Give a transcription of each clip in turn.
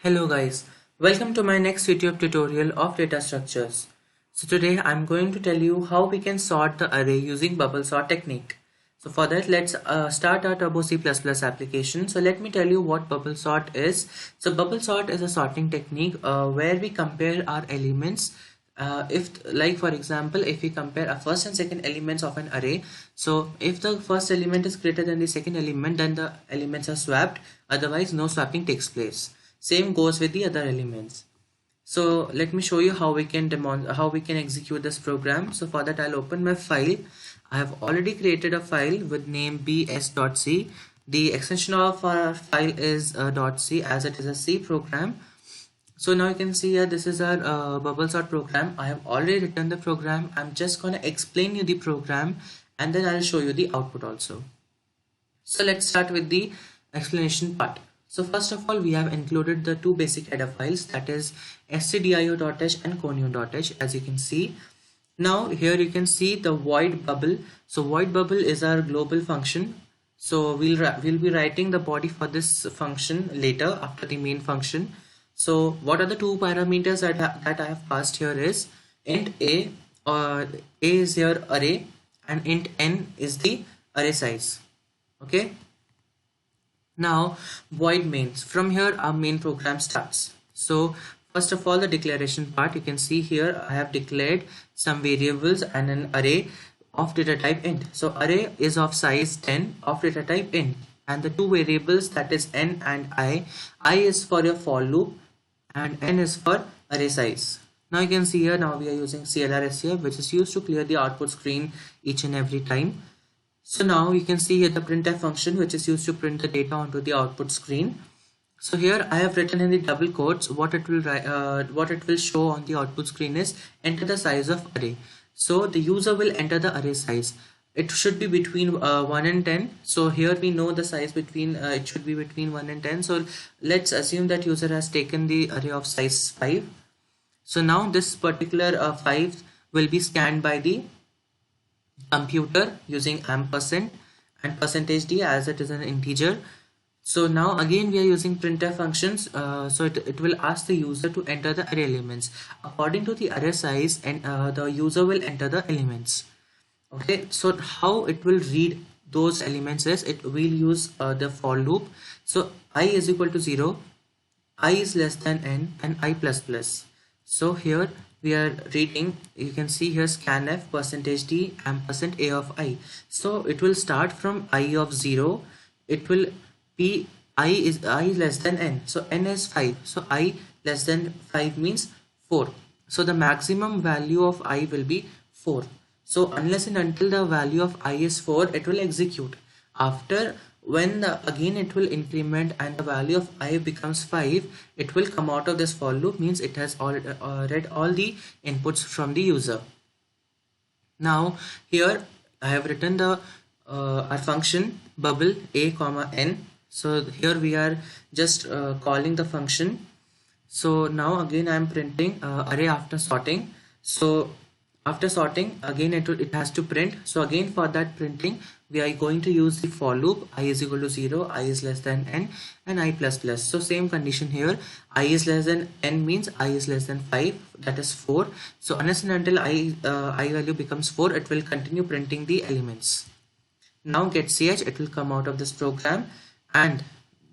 Hello guys, welcome to my next YouTube tutorial of data structures. So today I'm going to tell you how we can sort the array using bubble sort technique. So for that let's start our Turbo C++ application. So let me tell you what bubble sort is. So bubble sort is a sorting technique where we compare our elements. If like for example, if we compare our first and second elements of an array, so if the first element is greater than the second element, then the elements are swapped, otherwise no swapping takes place. Same goes with the other elements. So let me show you how we can execute this program. So for that I'll open my file. I have already created a file with name bs.c. The extension of our file is .c, as it is a C program. So now you can see here, this is our bubble sort program. I have already written the program. I'm just gonna explain you the program and then I'll show you the output also. So let's start with the explanation part. So first of all, we have included the two basic header files, that is stdio.h and conio.h, as you can see. Now here you can see the void bubble. So void bubble is our global function. So we'll be writing the body for this function later after the main function. So what are the two parameters that I have passed here is int a, a is your array, and int n is the array size. Okay. Now void mains, from here our main program starts. So first of all, the declaration part, you can see here I have declared some variables and an array of data type int. So array is of size 10 of data type int, and the two variables, that is n and I is for your for loop and n is for array size. Now you can see here, now we are using CLRS here, which is used to clear the output screen each and every time. So now you can see here the printf function, which is used to print the data onto the output screen. So here I have written in the double quotes what it will show on the output screen is enter the size of array. So the user will enter the array size. It should be between 1 and 10. So here we know the size between it should be between 1 and 10. So let's assume that user has taken the array of size 5. So now this particular 5 will be scanned by the computer using ampersand and %d, as it is an integer. So now again we are using printf functions. So it will ask the user to enter the array elements according to the array size, and the user will enter the elements. Okay, so how it will read those elements is it will use the for loop. So I is equal to 0, I is less than n, and I plus plus. So here we are reading, you can see here scanf %d ampersand a of I. So it will start from I of 0. It will be I less than n. So n is 5. So I less than 5 means 4. So the maximum value of I will be 4. So unless and until the value of I is 4, it will execute. After, when again it will increment and the value of I becomes 5, it will come out of this for loop, means it has read all the inputs from the user. Now here I have written the our function bubble a comma n. So here we are just calling the function. So now again I am printing array after sorting. So after sorting, again it has to print. So again for that printing, we are going to use the for loop. I is equal to 0, I is less than n, and I plus plus. So same condition here. I is less than n means I is less than 5, that is 4. So unless and until I value becomes 4, it will continue printing the elements. Now get ch, it will come out of this program, and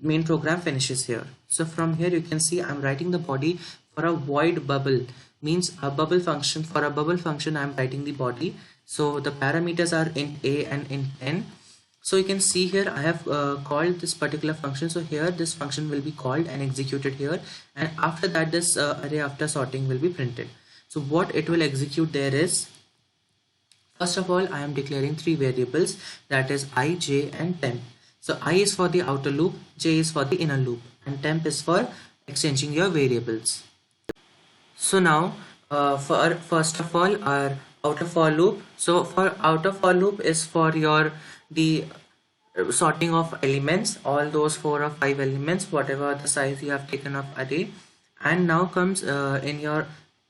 main program finishes here. So from here you can see I'm writing the body for a void bubble, means a bubble function. For a bubble function I'm writing the body. So the parameters are int a and int n. So you can see here I have called this particular function. So here this function will be called and executed here, and after that this array after sorting will be printed. So what it will execute there is, first of all I am declaring three variables, that is I, j and temp. So I is for the outer loop, j is for the inner loop, and temp is for exchanging your variables. So now for first of all our outer for loop. So for outer for loop is for your the sorting of elements, all those 4 or 5 elements, whatever the size you have taken of array. And now comes in your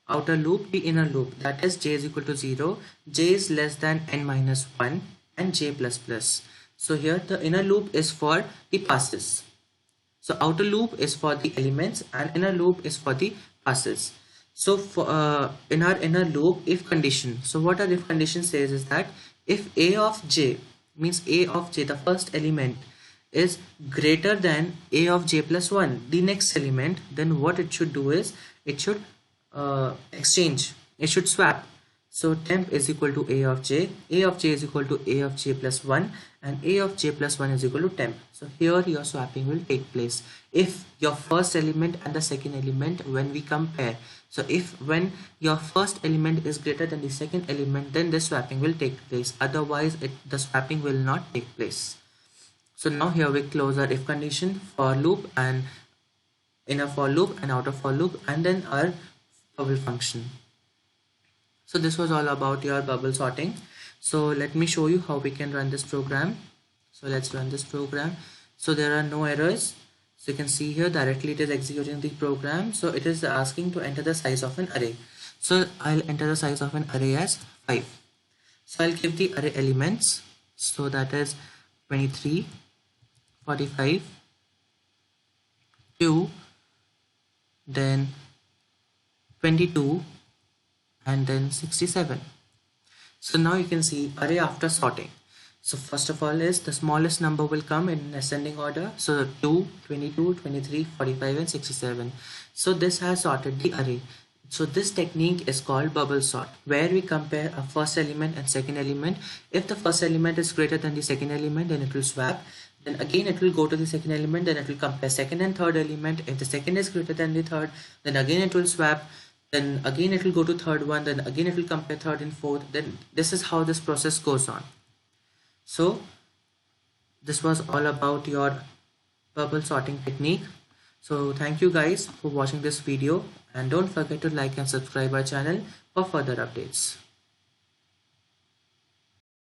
outer loop the inner loop, that is j is equal to 0, j is less than n minus 1, and j plus plus. So here the inner loop is for the passes. So outer loop is for the elements and inner loop is for the passes. So for in our inner loop, if condition, so what our if condition says is that if a of j, means a of j, the first element, is greater than a of j plus 1, the next element, then what it should do is it should exchange, it should swap. So temp is equal to a of j is equal to a of j plus 1, and a of j plus 1 is equal to temp. So here your swapping will take place if your first element and the second element, when we compare, so if when your first element is greater than the second element, then the swapping will take place, otherwise the swapping will not take place. So now here we close our if condition, for loop, and inner for loop and outer for loop, and then our bubble function. So this was all about your bubble sorting. So let me show you how we can run this program. So let's run this program. So there are no errors. So you can see here directly it is executing the program. So it is asking to enter the size of an array. So I'll enter the size of an array as 5. So I'll give the array elements. So that is 23, 45, 2, then 22, and then 67. So now you can see array after sorting. So first of all is the smallest number will come in ascending order. So 2, 22, 23, 45 and 67. So this has sorted the array. So this technique is called bubble sort, where we compare a first element and second element. If the first element is greater than the second element, then it will swap. Then again it will go to the second element, then it will compare second and third element. If the second is greater than the third, then again it will swap. Then again it will go to third one, then again it will compare third and fourth. Then this is how this process goes on. So this was all about your bubble sorting technique. So thank you guys for watching this video, and don't forget to like and subscribe our channel for further updates.